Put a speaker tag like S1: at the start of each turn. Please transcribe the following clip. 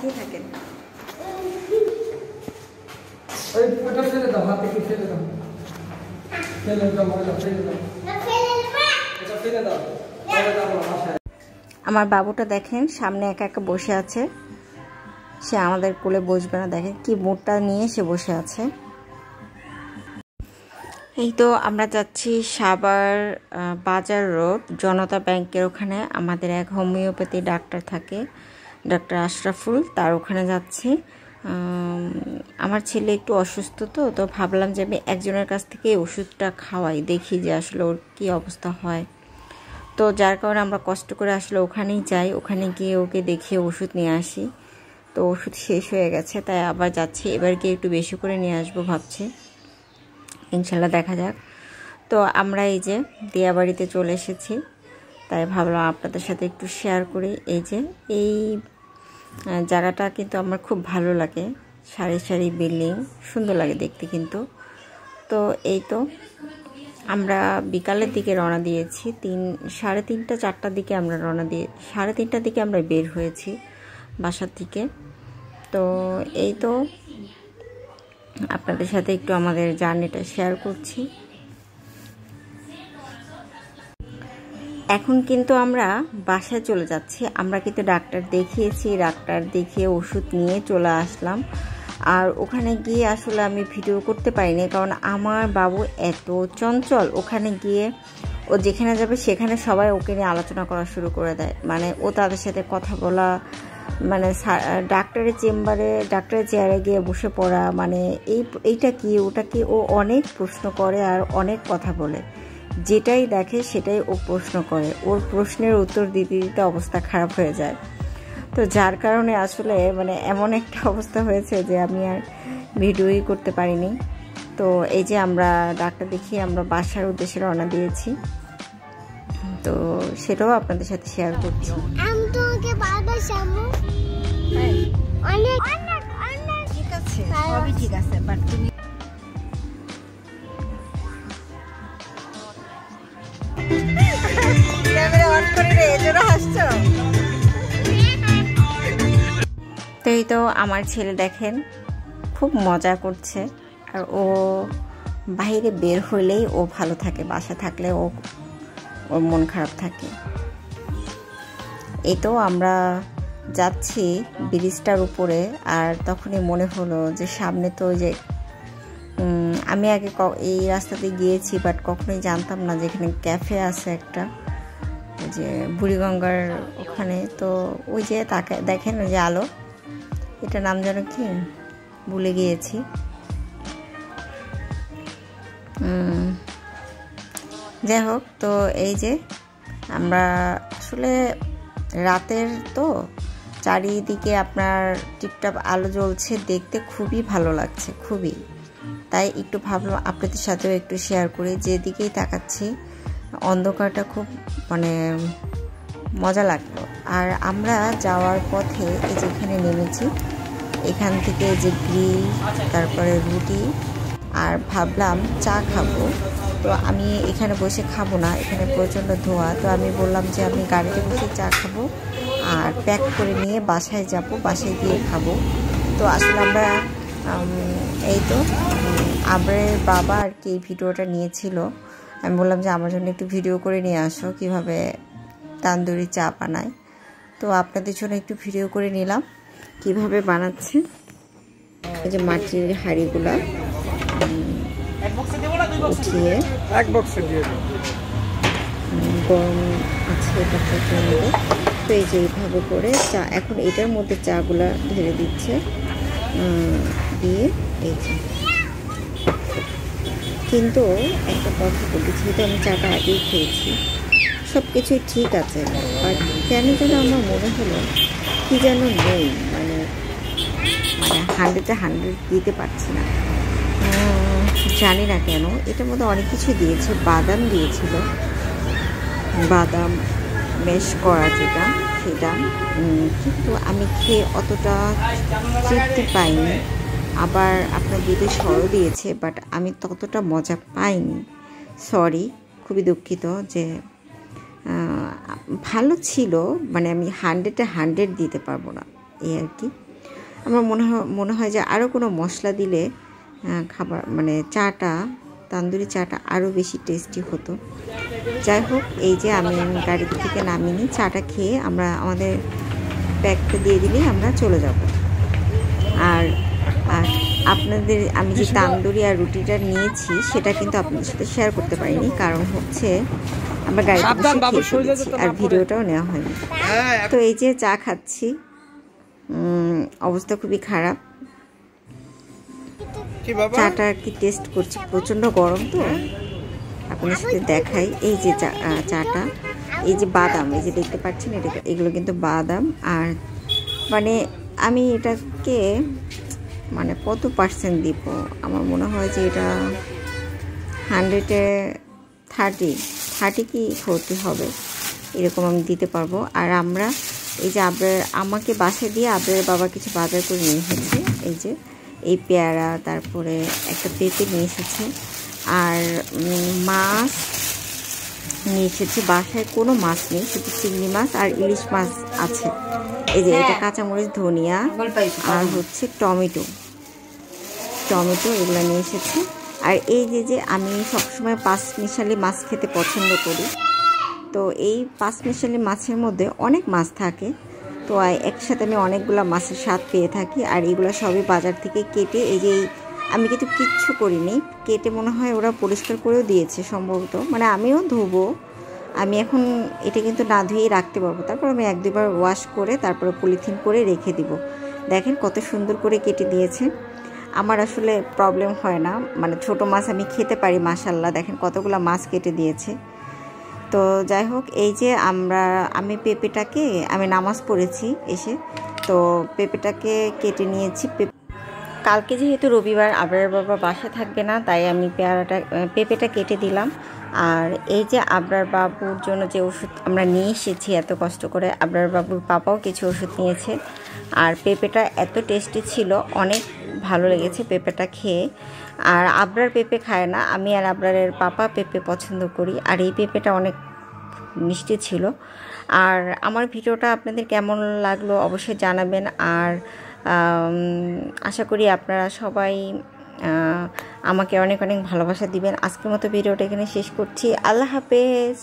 S1: তাকিয়ে থাকেন। আমার বাবুটা দেখেন সামনে একা একা বসে আছে, সে আমাদের কোলে বসবে না। দেখেন কি মুডটা নিয়ে সে বসে আছে। এই তো আমরা যাচ্ছি সাভার বাজার রোড জনতা ব্যাংকের ওখানে। আমাদের এক হোমিওপ্যাথি ডাক্তার থাকে, ডাক্তার আশরাফুল, তার ওখানে যাচ্ছি। আমার ছেলে একটু অসুস্থ, তো ভাবলাম যে আমি একজনের কাছ থেকে ওষুধটা খাওয়াই, দেখি যে আসলে ওর কী অবস্থা হয়। তো যার কারণে আমরা কষ্ট করে আসলে ওখানেই যাই, ওখানে গিয়ে ওকে দেখিয়ে ওষুধ নিয়ে আসি। তো ওষুধ শেষ হয়ে গেছে, তাই আবার যাচ্ছি। এবার গিয়ে একটু বেশি করে নিয়ে আসবো ভাবছি, ইনশাল্লাহ দেখা যাক। তো আমরা এই যে দিয়াবাড়িতে চলে এসেছি, তাই ভাবলাম আপনাদের সাথে একটু শেয়ার করি। এই যে এই জায়গাটা কিন্তু আমার খুব ভালো লাগে, সারি সারি বিল্ডিং, সুন্দর লাগে দেখতে কিন্তু। তো এই তো আমরা বিকালের দিকে রওনা দিয়েছি, 3:30 4টার দিকে আমরা রওনা দিয়ে 3:30টার দিকে আমরা বের হয়েছি বাসার থেকে। তো এই তো আপনাদের সাথে একটু আমাদের জার্নিটা শেয়ার করছি। এখন কিন্তু আমরা বাসায় চলে যাচ্ছি। আমরা কিন্তু ডাক্তার দেখিয়েছি, ডাক্তার দেখিয়ে ওষুধ নিয়ে চলে আসলাম। আর ওখানে গিয়ে আসলে আমি ভিডিও করতে পারিনি, কারণ আমার বাবু এত চঞ্চল। ওখানে গিয়ে ও যেখানে যাবে সেখানে সবাই ওকে নিয়ে আলোচনা করা শুরু করে দেয়, মানে ও তাদের সাথে কথা বলা, মানে ডাক্তারের চেম্বারে ডাক্তারের চেয়ারে গিয়ে বসে পড়া, মানে এইটা কি ওটা কি, ও অনেক প্রশ্ন করে আর অনেক কথা বলে। যেটাই দেখে সেটাই ও প্রশ্ন করে, ওর প্রশ্নের উত্তর দিতে দিতে অবস্থা খারাপ হয়ে যায়। তো যার কারণে আসলে মানে এমন একটা অবস্থা হয়েছে যে আমি আর ভিডিওই করতে পারিনি। তো এই যে আমরা ডাক্তার দেখিয়ে আমরা বাসার উদ্দেশ্যে রওনা দিয়েছি, তো সেটাও আপনাদের সাথে শেয়ার করছি। ঠিক আছে, সবই ঠিক আছে, বাট তুমি ক্যামেরা অন করে রে, এজন্য হাসছো। তো এই তো আমার ছেলে দেখেন খুব মজা করছে, আর ও বাইরে বের হলেই ও ভালো থাকে, বাসা থাকলে ওর মন খারাপ থাকে। এই তো আমরা যাচ্ছি ব্রিজটার উপরে, আর তখনই মনে হলো যে সামনে তো যে আমি আগে এই রাস্তাতে গিয়েছি, বাট কখনোই জানতাম না যে এখানে ক্যাফে আছে একটা, যে বুড়িগঙ্গার ওখানে। তো ওই যে তাকে দেখেন ওই যে আলো, এটা নাম যেন কি ভুলে গিয়েছি। যাই হোক, তো এই যে আমরা আসলে রাতের তো চারিদিকে আপনার টিপটাপ আলো জ্বলছে, দেখতে খুবই ভালো লাগছে, খুবই। তাই একটু ভাবলাম আপনাদের সাথেও একটু শেয়ার করি। যেদিকেই তাকাচ্ছি অন্ধকারটা খুব মানে মজা লাগলো। আর আমরা যাওয়ার পথে এই যেখানে নেমেছি, এখান থেকে যে গ্রিল, তারপরে রুটি, আর ভাবলাম চা খাবো। তো আমি এখানে বসে খাবো না, এখানে প্রচণ্ড ধোঁয়া। তো আমি বললাম যে আমি গাড়িতে বসে চা খাবো আর প্যাক করে নিয়ে বাসায় যাব, বাসায় গিয়ে খাবো। তো আসলে আমরা এই তো আমার বাবা আর কি এই ভিডিওটা নিয়েছিল। আমি বললাম যে আমার জন্য একটু ভিডিও করে নিয়ে আসো কীভাবে তান্দুরি চা বানায়। তো আপনাদের জন্য একটু ভিডিও করে নিলাম কিভাবে বানাচ্ছে। এই যে মাটির হাঁড়িগুলা উঠিয়ে এক বক্সে দিয়ে গরম আছে এটা প্রচণ্ড। তো এই যে এইভাবে করে চা, এখন এটার মধ্যে চাগুলা ঢেলে দিচ্ছে, দিয়ে এই যে। কিন্তু একটা কথা বলেছি, যেহেতু আমি চাটা আগেই খেয়েছি, সব কিছুই ঠিক আছে, বাট কেন যেন আমার মনে হলো কি যেন নেই, মানে 100-এ 100 দিতে পারছি না, জানি না কেন। এটার মধ্যে অনেক কিছু দিয়েছে, বাদাম দিয়েছিল, বাদাম মেশ করা যেটা, সেটা কিন্তু আমি খেয়ে অতটা তৃপ্তি পাইনি। আবার আপনার দুধে সরও দিয়েছে, বাট আমি ততটা মজা পাইনি। সরি, খুবই দুঃখিত। যে ভালো ছিল, মানে আমি 100-এ 100 দিতে পারবো না, এই আর কি। আমার মনে হয় যে আরও কোনো মশলা দিলে খাবার মানে চাটা, তান্দুরি চাটা আরও বেশি টেস্টি হতো। যাই হোক, এই যে আমি গাড়ি থেকে নামিনি, চাটা খেয়ে আমরা আমাদের ব্যাগটা দিয়ে দিলেই আমরা চলে যাব। আর আপনাদের আমি যে তান্দুরি আর রুটিটা নিয়েছি সেটা কিন্তু আপনাদের সাথে শেয়ার করতে পারিনি, কারণ হচ্ছে আমরা গাড়িতে বসে খেয়ে ফেলেছি আর ভিডিওটাও নেওয়া হয়নি। তো এই যে চা খাচ্ছি, অবস্থা খুবই খারাপ। চাটা আর কি টেস্ট করছি, প্রচণ্ড গরম তো আপনাদের সাথে দেখাই। এই যে চাটা, এই যে বাদাম, এই যে দেখতে পাচ্ছেন এগুলো কিন্তু বাদাম। আর মানে আমি এটাকে মানে কত পার্সেন্ট দিব, আমার মনে হয় যে এটা 100-এ 30 কি 40 হবে, এরকম আমি দিতে পারবো। আর আমরা এই যে আমাকে বাসায় দিয়ে আবরের বাবা কিছু বাজার করে নিয়ে এসেছে। এই যে এই পেয়ারা, তারপরে একটা পেঁপে নিয়ে এসেছে, আর মাছ নিয়ে এসেছে। বাসায় কোনো মাছ নেই, শুধু চিংড়ি মাছ আর ইলিশ মাছ আছে। এই যে এটা কাঁচামরিচ, ধনিয়া আর হচ্ছে টমেটো এগুলো নিয়ে এসেছে। আর এই যে আমি সবসময় 5 মিশালি মাছ খেতে পছন্দ করি, তো এই 5 মিশালি মাছের মধ্যে অনেক মাছ থাকে, তো একসাথে আমি অনেকগুলো মাছের স্বাদ পেয়ে থাকি। আর এগুলো সবই বাজার থেকে কেটে, এই যে আমি কিন্তু কিচ্ছু করিনি, কেটে মনে হয় ওরা পরিষ্কার করেও দিয়েছে সম্ভবত, মানে আমিও ধোবো। আমি এখন এটা কিন্তু না ধুয়েই রাখতে পারবো, তারপর আমি 1-2 বার ওয়াশ করে তারপরে পলিথিন করে রেখে দিব। দেখেন কত সুন্দর করে কেটে দিয়েছে। আমার আসলে প্রবলেম হয় না, মানে ছোট মাছ আমি খেতে পারি মাশাআল্লাহ। দেখেন কতগুলো মাছ কেটে দিয়েছে। তো যাই হোক, এই যে আমি পেঁপেটাকে, আমি নামাজ পড়েছি এসে, তো পেঁপেটাকে কেটে নিয়েছি। কালকে যেহেতু রবিবার আবরার বাবা বাসা থাকবে না, তাই আমি পেঁপেটা কেটে দিলাম। আর এই যে আবরার বাবুর জন্য যে ওষুধ আমরা নিয়ে এসেছি এত কষ্ট করে, আবরার বাবুর পাপাও কিছু ওষুধ নিয়েছে। আর পেঁপেটা এত টেস্টি ছিল, অনেক ভালো লেগেছে পেঁপেটা খেয়ে। আর আবরার পেঁপে খায় না, আমি আর আবরারের পাপা পেঁপে পছন্দ করি। আর এই পেঁপেটা অনেক মিষ্টি ছিল। আর আমার ভিডিওটা আপনাদের কেমন লাগলো অবশ্যই জানাবেন। আর আশা করি আপনারা সবাই আমাকে অনেক অনেক ভালোবাসা দিবেন। আজকের মতো ভিডিওটা এখানে শেষ করছি। আল্লাহ হাফেজ।